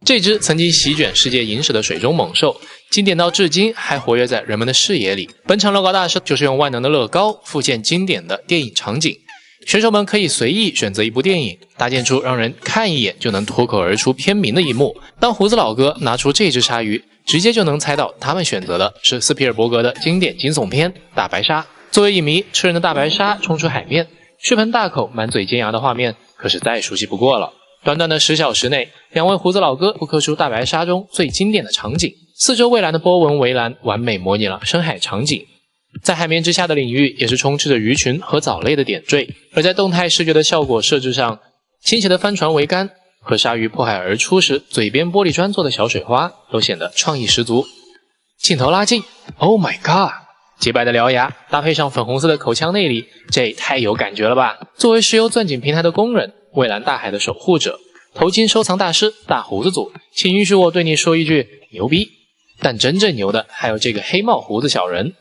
这只曾经席卷世界影史的水中猛兽，经典到至今还活跃在人们的视野里。本场乐高大师就是用万能的乐高复现经典的电影场景，选手们可以随意选择一部电影，搭建出让人看一眼就能脱口而出片名的一幕。当胡子老哥拿出这只鲨鱼，直接就能猜到他们选择的是斯皮尔伯格的经典惊悚片《大白鲨》。作为影迷，吃人的大白鲨冲出海面，血盆大口、满嘴尖牙的画面可是再熟悉不过了。短短的10小时内，两位胡子老哥复刻出大白鲨中最经典的场景，四周蔚蓝的波纹围栏完美模拟了深海场景。在海面之下的领域也是充斥着鱼群和藻类的点缀，而在动态视觉的效果设置上，倾斜的帆船桅杆和鲨鱼破海而出时嘴边玻璃砖做的小水花都显得创意十足。镜头拉近 ，Oh my god！ 洁白的獠牙搭配上粉红色的口腔内里，这也太有感觉了吧！作为石油钻井平台的工人，蔚蓝大海的守护者，头巾收藏大师大胡子组，请允许我对你说一句牛逼！但真正牛的还有这个黑帽胡子小人。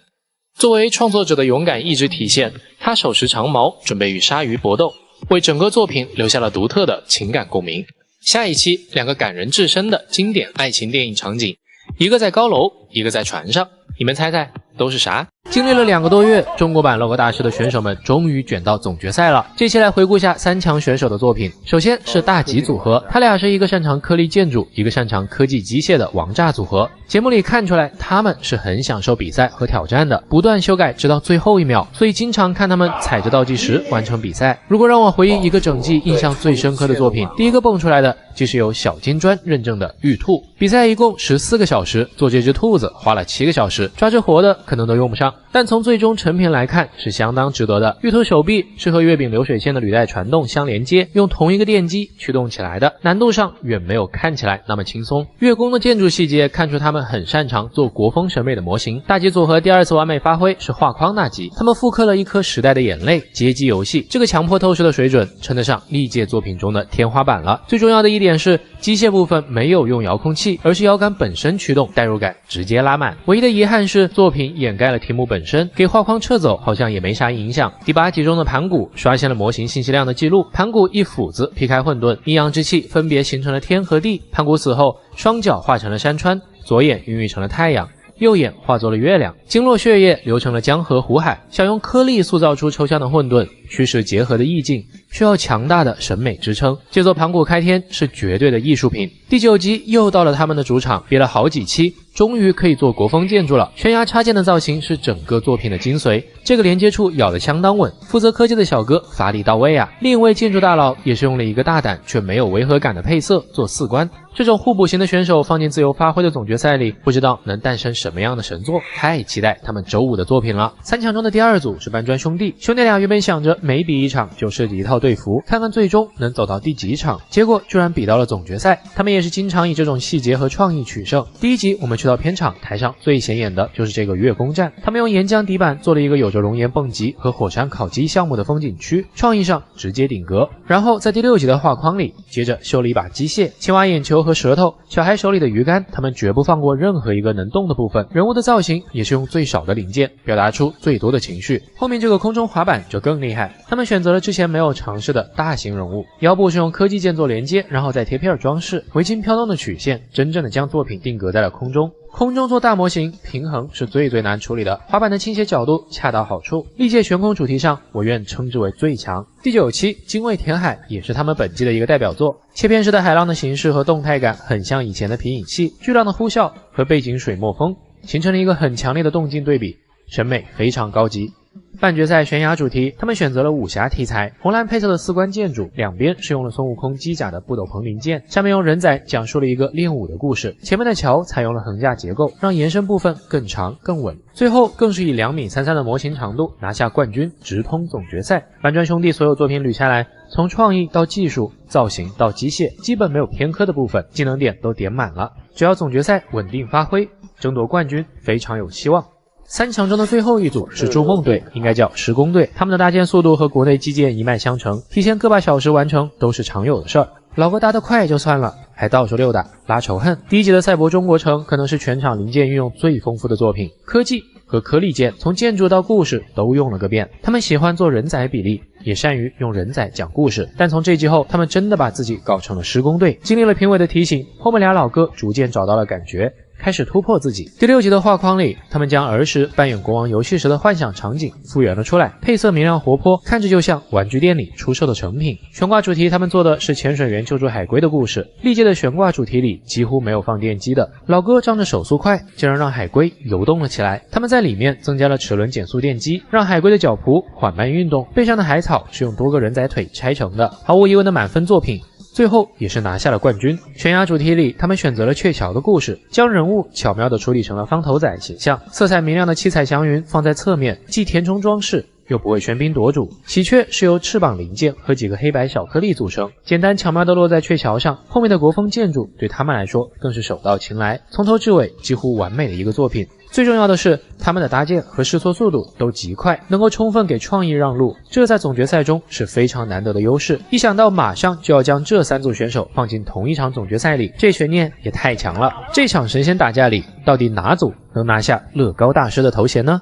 作为创作者的勇敢意志体现，他手持长矛，准备与鲨鱼搏斗，为整个作品留下了独特的情感共鸣。下一期，两个感人至深的经典爱情电影场景，一个在高楼，一个在船上，你们猜猜都是啥？经历了2个多月，中国版乐高大师的选手们终于卷到总决赛了。这期来回顾下3强选手的作品。首先是大吉组合，他俩是一个擅长颗粒建筑，一个擅长科技机械的王炸组合。节目里看出来，他们是很享受比赛和挑战的，不断修改直到最后1秒，所以经常看他们踩着倒计时完成比赛。如果让我回忆一个整季印象最深刻的作品，第一个蹦出来的就是由小金砖认证的玉兔。比赛一共14个小时，做这只兔子花了7个小时，抓只活的可能都用不上，但从最终成品来看是相当值得的。玉兔手臂是和月饼流水线的履带传动相连接，用同一个电机驱动起来的，难度上远没有看起来那么轻松。月宫的建筑细节看出他们很擅长做国风审美的模型。大吉组合第2次完美发挥是画框那集，他们复刻了一颗时代的眼泪街机游戏，这个强迫透视的水准称得上历届作品中的天花板了。最重要的一点是机械部分没有用遥控器，而是摇杆本身驱动，代入感直接拉满。唯一的遗憾是作品掩盖了题目本身，给画框撤走好像也没啥影响。第8集中的盘古刷新了模型信息量的记录，盘古一斧子劈开混沌，阴阳之气分别形成了天和地。盘古死后，双脚化成了山川，左眼孕育成了太阳，右眼化作了月亮，经络血液流成了江河湖海。想用颗粒塑造出抽象的混沌，虚实结合的意境，需要强大的审美支撑。这座盘古开天是绝对的艺术品。第9集又到了他们的主场，憋了好几期，终于可以做国风建筑了。悬崖插件的造型是整个作品的精髓，这个连接处咬得相当稳，负责科技的小哥发力到位啊。另一位建筑大佬也是用了一个大胆却没有违和感的配色做4关。这种互补型的选手放进自由发挥的总决赛里，不知道能诞生什么样的神作，太期待他们周5的作品了。3强中的第2组是搬砖兄弟，兄弟俩原本想着每比一场就设计一套队服，看看最终能走到第几场，结果居然比到了总决赛。他们也是经常以这种细节和创意取胜。第1集我们去到片场，台上最显眼的就是这个月宫站，他们用岩浆底板做了一个有着熔岩蹦极和火山烤鸡项目的风景区，创意上直接顶格。然后在第6集的画框里，接着修了一把机械，青蛙眼球和舌头，小孩手里的鱼竿，他们绝不放过任何一个能动的部分。人物的造型也是用最少的零件表达出最多的情绪。后面这个空中滑板就更厉害，他们选择了之前没有尝试的大型人物，腰部是用科技件做连接，然后再贴片装饰，围巾飘动的曲线真正的将作品定格在了空中。空中做大模型，平衡是最难处理的，滑板的倾斜角度恰到好处。历届悬空主题上，我愿称之为最强。第9期精卫填海也是他们本季的一个代表作，切片式的海浪的形式和动态感很像以前的皮影戏，巨浪的呼啸和背景水墨风形成了一个很强烈的动静对比，审美非常高级。半决赛悬崖主题，他们选择了武侠题材，红蓝配色的4关建筑，两边是用了孙悟空机甲的不斗篷零件，下面用人仔讲述了一个练武的故事，前面的桥采用了横架结构，让延伸部分更长更稳，最后更是以2.33米的模型长度拿下冠军，直通总决赛。搬砖兄弟所有作品捋下来，从创意到技术，造型到机械，基本没有偏科的部分，技能点都点满了，只要总决赛稳定发挥，争夺冠军非常有希望。3强中的最后一组是筑梦队，应该叫施工队，他们的搭建速度和国内基建一脉相承，提前个把小时完成都是常有的事儿。老哥搭得快就算了，还到处溜达拉仇恨。第一集的赛博中国城可能是全场零件运用最丰富的作品，科技和颗粒件从建筑到故事都用了个遍。他们喜欢做人仔比例，也善于用人仔讲故事，但从这集后，他们真的把自己搞成了施工队。经历了评委的提醒，后面俩老哥逐渐找到了感觉，开始突破自己。第6集的画框里，他们将儿时扮演国王游戏时的幻想场景复原了出来，配色明亮活泼，看着就像玩具店里出售的成品。悬挂主题他们做的是潜水员救助海龟的故事，历届的悬挂主题里几乎没有放电机的，老哥仗着手速快，竟然让海龟游动了起来。他们在里面增加了齿轮减速电机，让海龟的脚蹼缓慢运动，背上的海草是用多个人仔腿拆成的，毫无疑问的满分作品。最后也是拿下了冠军。悬崖主题里，他们选择了鹊桥的故事，将人物巧妙地处理成了方头仔形象，色彩明亮的七彩祥云放在侧面，既填充装饰，又不会喧宾夺主。喜鹊是由翅膀零件和几个黑白小颗粒组成，简单巧妙地落在鹊桥上，后面的国风建筑对他们来说更是手到擒来，从头至尾几乎完美的一个作品。最重要的是，他们的搭建和试错速度都极快，能够充分给创意让路，这在总决赛中是非常难得的优势。一想到马上就要将这3组选手放进同一场总决赛里，这悬念也太强了。这场神仙打架里，到底哪组能拿下乐高大师的头衔呢？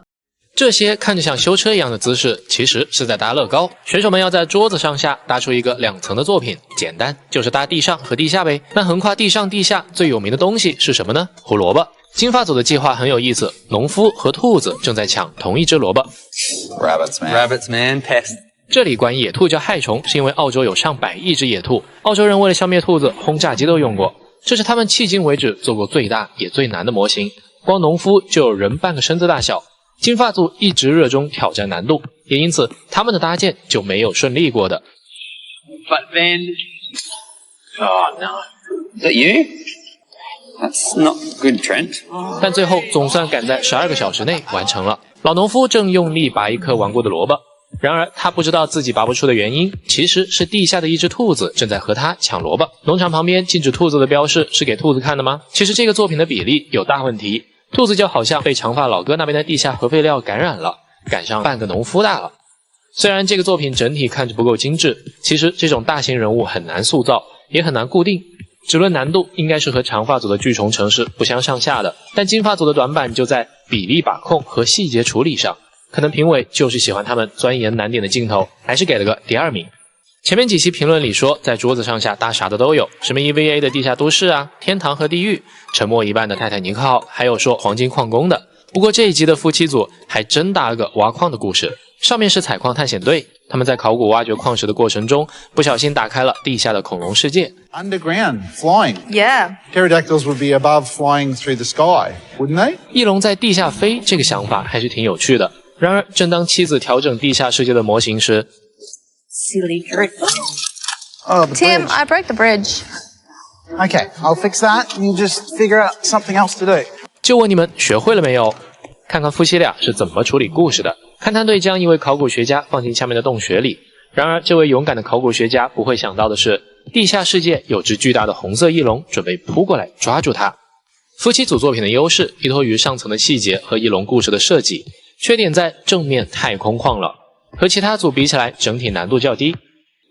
这些看着像修车一样的姿势，其实是在搭乐高。选手们要在桌子上下搭出一个2层的作品，简单，就是搭地上和地下呗。那横跨地上地下最有名的东西是什么呢？胡萝卜。金发组的计划很有意思，农夫和兔子正在抢同一只萝卜。Rabbits man, pest. 这里管野兔叫害虫，是因为澳洲有上百亿只野兔，澳洲人为了消灭兔子，轰炸机都用过。这是他们迄今为止做过最大也最难的模型，光农夫就有人半个身子大小。金发组一直热衷挑战难度，也因此他们的搭建就没有顺利过的。But then... Oh, no. Is that you? That's not good, Trent. 但最后总算赶在12个小时内完成了。老农夫正用力拔一颗顽固的萝卜，然而他不知道自己拔不出的原因，其实是地下的一只兔子正在和他抢萝卜。农场旁边禁止兔子的标示是给兔子看的吗？其实这个作品的比例有大问题，兔子就好像被长发老哥那边的地下核废料感染了，赶上半个农夫大了。虽然这个作品整体看着不够精致，其实这种大型人物很难塑造，也很难固定。只论难度，应该是和长发组的巨虫城市不相上下的，但金发组的短板就在比例把控和细节处理上，可能评委就是喜欢他们钻研难点的镜头，还是给了个第2名。前面几期评论里说，在桌子上下搭啥的都有，什么 EVA 的地下都市啊，天堂和地狱，沉没一半的泰坦尼克号，还有说黄金矿工的。不过这一集的夫妻组还真搭了个挖矿的故事，上面是采矿探险队，他们在考古挖掘矿石的过程中，不小心打开了地下的恐龙世界。Underground, flying. Yeah. Pterodactyls would be above flying through the sky, wouldn't they? 翼龙在地下飞，这个想法还是挺有趣的。然而，正当妻子调整地下世界的模型时 Silly trick. Oh, the Tim, bridge. I broke the bridge. Okay, I'll fix that. You just figure out something else to do. 就问你们学会了没有？看看夫妻俩是怎么处理故事的。勘探队将一位考古学家放进下面的洞穴里，然而这位勇敢的考古学家不会想到的是，地下世界有只巨大的红色翼龙准备扑过来抓住他。夫妻组作品的优势依托于上层的细节和翼龙故事的设计，缺点在正面太空旷了，和其他组比起来整体难度较低。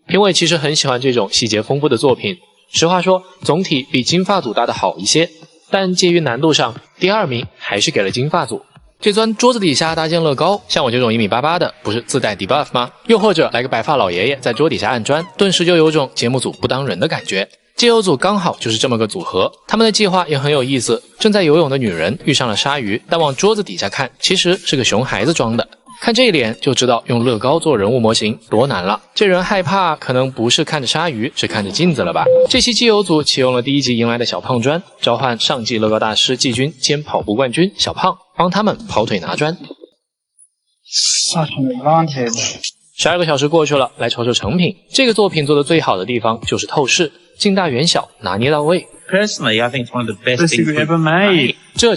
评委其实很喜欢这种细节丰富的作品，实话说总体比金发组搭的好一些，但介于难度上，第2名还是给了金发组。这钻桌子底下搭建乐高，像我这种1.88米的，不是自带 debuff 吗？又或者来个白发老爷爷在桌底下按砖，顿时就有种节目组不当人的感觉。街游组刚好就是这么个组合，他们的计划也很有意思。正在游泳的女人遇上了鲨鱼，但往桌子底下看，其实是个熊孩子装的。看这一脸就知道用乐高做人物模型多难了。这人害怕可能不是看着鲨鱼，是看着镜子了吧？这期基友组启用了第1集迎来的小胖砖，召唤上季乐高大师季军兼跑步冠军小胖，帮他们跑腿拿砖。Such an advantage. 12个小时过去了，来瞅瞅成品。这个作品做的最好的地方就是透视，近大远小，拿捏到位。Personally, I think it's one of the best Best things thing we've ever made. 这就